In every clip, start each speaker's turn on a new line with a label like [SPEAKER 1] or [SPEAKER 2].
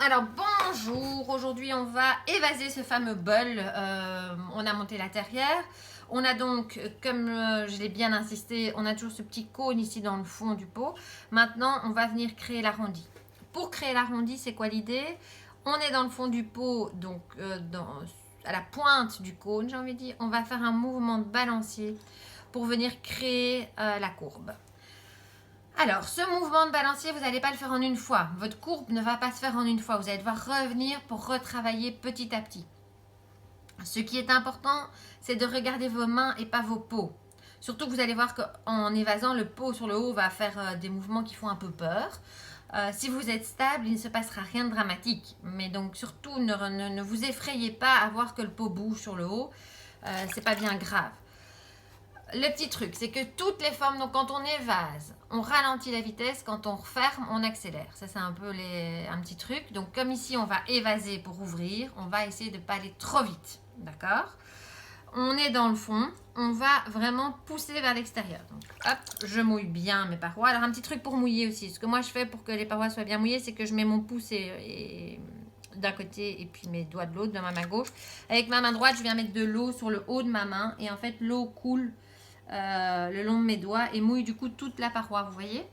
[SPEAKER 1] Alors bonjour, aujourd'hui on va évaser ce fameux bol. On a monté la terrière. On a donc, comme je l'ai bien insisté, on a toujours ce petit cône ici dans le fond du pot. Maintenant on va venir créer l'arrondi. Pour créer l'arrondi, c'est quoi l'idée? On est dans le fond du pot, donc à la pointe du cône, j'ai envie de dire. On va faire un mouvement de balancier pour venir créer la courbe. Alors, ce mouvement de balancier, vous n'allez pas le faire en une fois. Votre courbe ne va pas se faire en une fois. Vous allez devoir revenir pour retravailler petit à petit. Ce qui est important, c'est de regarder vos mains et pas vos peaux. Surtout que vous allez voir qu'en évasant, le pot sur le haut va faire des mouvements qui font un peu peur. Si vous êtes stable, il ne se passera rien de dramatique. Mais donc surtout, ne vous effrayez pas à voir que le pot bouge sur le haut. C'est pas bien grave. Le petit truc, c'est que toutes les formes, donc quand on évase, on ralentit la vitesse, quand on referme, on accélère. Ça, c'est un peu un petit truc. Donc, comme ici, on va évaser pour ouvrir, on va essayer de ne pas aller trop vite. D'accord? On est dans le fond, on va vraiment pousser vers l'extérieur. Donc, hop, je mouille bien mes parois. Alors, un petit truc pour mouiller aussi. Ce que moi, je fais pour que les parois soient bien mouillées, c'est que je mets mon pouce d'un côté et puis mes doigts de l'autre, de ma main gauche. Avec ma main droite, je viens mettre de l'eau sur le haut de ma main. Et en fait, l'eau coule le long de mes doigts et mouille du coup toute la paroi, vous voyez,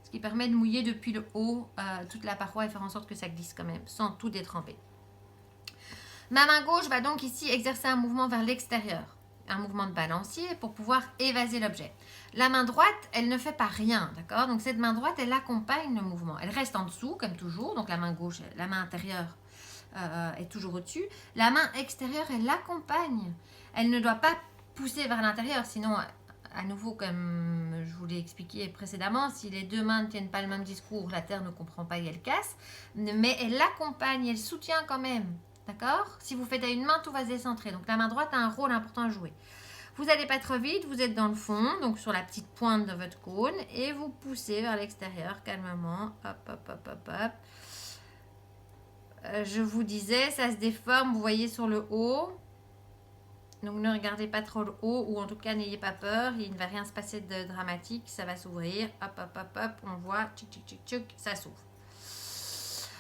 [SPEAKER 1] ce qui permet de mouiller depuis le haut toute la paroi et faire en sorte que ça glisse quand même sans tout détremper. Ma main gauche va donc ici exercer un mouvement vers l'extérieur, un mouvement de balancier pour pouvoir évaser l'objet. La main droite, elle ne fait pas rien, d'accord? Donc cette main droite, elle accompagne le mouvement, elle reste en dessous comme toujours, donc la main gauche, la main intérieure est toujours au-dessus. La main extérieure, elle l'accompagne, elle ne doit pas pousser vers l'intérieur, sinon à nouveau, comme je vous l'ai expliqué précédemment, si les deux mains ne tiennent pas le même discours, la terre ne comprend pas et elle casse. Mais elle l'accompagne, elle soutient quand même. D'accord? Si vous faites à une main, tout va se décentrer. Donc la main droite a un rôle important à jouer. Vous n'allez pas trop vite, vous êtes dans le fond, donc sur la petite pointe de votre cône, et vous poussez vers l'extérieur calmement. Hop, hop, hop, hop, hop. Je vous disais, ça se déforme, vous voyez sur le haut. Donc ne regardez pas trop le haut, ou en tout cas n'ayez pas peur, il ne va rien se passer de dramatique, ça va s'ouvrir, hop hop hop hop, on voit, tchic tchic tchic tchic, ça s'ouvre.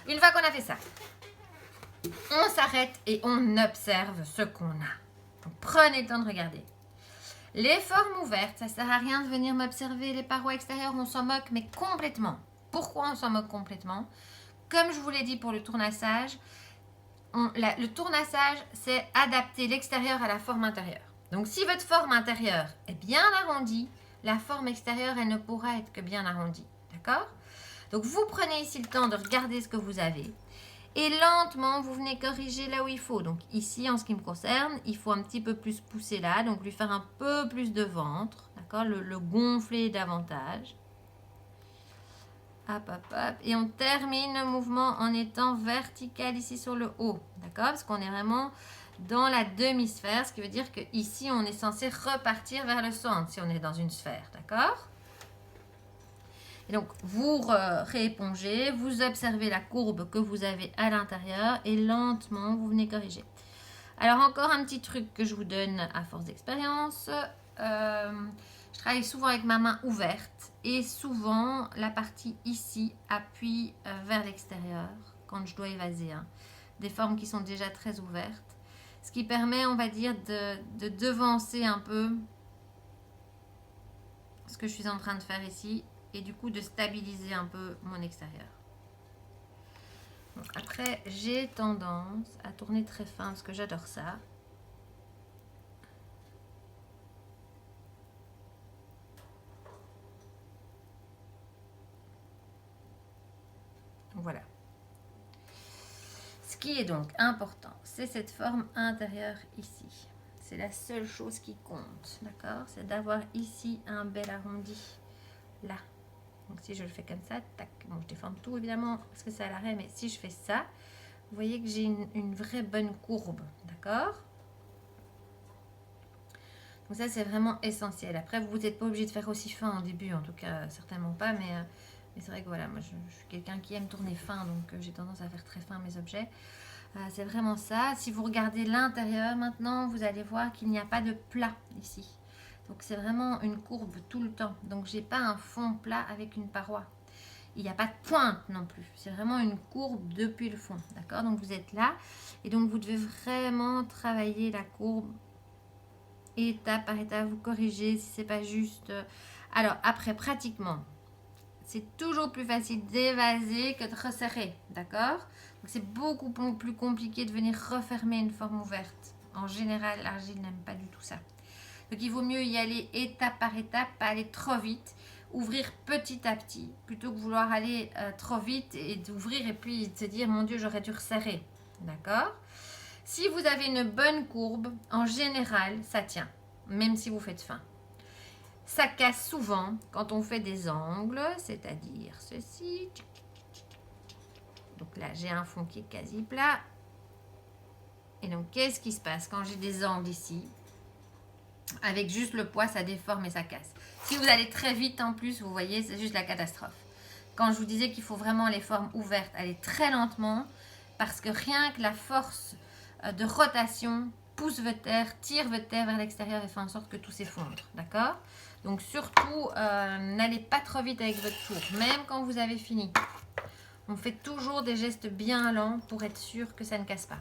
[SPEAKER 1] Une fois qu'on a fait ça, on s'arrête et on observe ce qu'on a. Donc prenez le temps de regarder. Les formes ouvertes, ça sert à rien de venir m'observer les parois extérieures, on s'en moque, mais complètement. Pourquoi on s'en moque complètement? Comme je vous l'ai dit pour le tournassage, le tournassage, c'est adapter l'extérieur à la forme intérieure. Donc, si votre forme intérieure est bien arrondie, la forme extérieure, elle ne pourra être que bien arrondie. D'accord? Donc, vous prenez ici le temps de regarder ce que vous avez. Et lentement, vous venez corriger là où il faut. Donc, ici, en ce qui me concerne, il faut un petit peu plus pousser là. Donc, lui faire un peu plus de ventre. D'accord? Le gonfler davantage. Hop, hop, hop. Et on termine le mouvement en étant vertical ici sur le haut. D'accord? Parce qu'on est vraiment dans la demi-sphère. Ce qui veut dire qu'ici, on est censé repartir vers le centre si on est dans une sphère. D'accord? Et donc, vous réépongez, vous observez la courbe que vous avez à l'intérieur et lentement, vous venez corriger. Alors, encore un petit truc que je vous donne à force d'expérience. Je travaille souvent avec ma main ouverte et souvent la partie ici appuie vers l'extérieur quand je dois évaser. Des formes qui sont déjà très ouvertes. Ce qui permet, on va dire, de devancer un peu ce que je suis en train de faire ici et du coup de stabiliser un peu mon extérieur. Donc, après, j'ai tendance à tourner très fin parce que j'adore ça. Voilà. Ce qui est donc important, c'est cette forme intérieure ici. C'est la seule chose qui compte, d'accord? C'est d'avoir ici un bel arrondi, là. Donc si je le fais comme ça, tac. Bon, je déforme tout évidemment parce que c'est à l'arrêt, mais si je fais ça, vous voyez que j'ai une vraie bonne courbe, d'accord? Donc ça, c'est vraiment essentiel. Après, vous n'êtes pas obligé de faire aussi fin au début, en tout cas, certainement pas, mais c'est vrai que voilà, moi je suis quelqu'un qui aime tourner fin, donc j'ai tendance à faire très fin mes objets. C'est vraiment ça. Si vous regardez l'intérieur maintenant, vous allez voir qu'il n'y a pas de plat ici. Donc c'est vraiment une courbe tout le temps. Donc j'ai pas un fond plat avec une paroi. il n'y a pas de pointe non plus. C'est vraiment une courbe depuis le fond, d'accord? Donc vous êtes là et donc vous devez vraiment travailler la courbe étape par étape, vous corrigez si c'est pas juste. Alors après, pratiquement, c'est toujours plus facile d'évaser que de resserrer, d'accord? Donc c'est beaucoup plus compliqué de venir refermer une forme ouverte. En général, l'argile n'aime pas du tout ça. Donc il vaut mieux y aller étape par étape, pas aller trop vite, ouvrir petit à petit, plutôt que vouloir aller trop vite et d'ouvrir et puis de se dire mon Dieu, j'aurais dû resserrer, d'accord? Si vous avez une bonne courbe, en général, ça tient, même si vous faites fin. Ça casse souvent quand on fait des angles, c'est-à-dire ceci. Donc là, j'ai un fond qui est quasi plat. Et donc, qu'est-ce qui se passe quand j'ai des angles ici? Avec juste le poids, ça déforme et ça casse. Si vous allez très vite en plus, vous voyez, c'est juste la catastrophe. Quand je vous disais qu'il faut vraiment les formes ouvertes, aller très lentement, parce que rien que la force de rotation pousse votre terre, tire votre terre vers l'extérieur et fait en sorte que tout s'effondre, d'accord? Donc surtout, n'allez pas trop vite avec votre tour, même quand vous avez fini. On fait toujours des gestes bien lents pour être sûr que ça ne casse pas.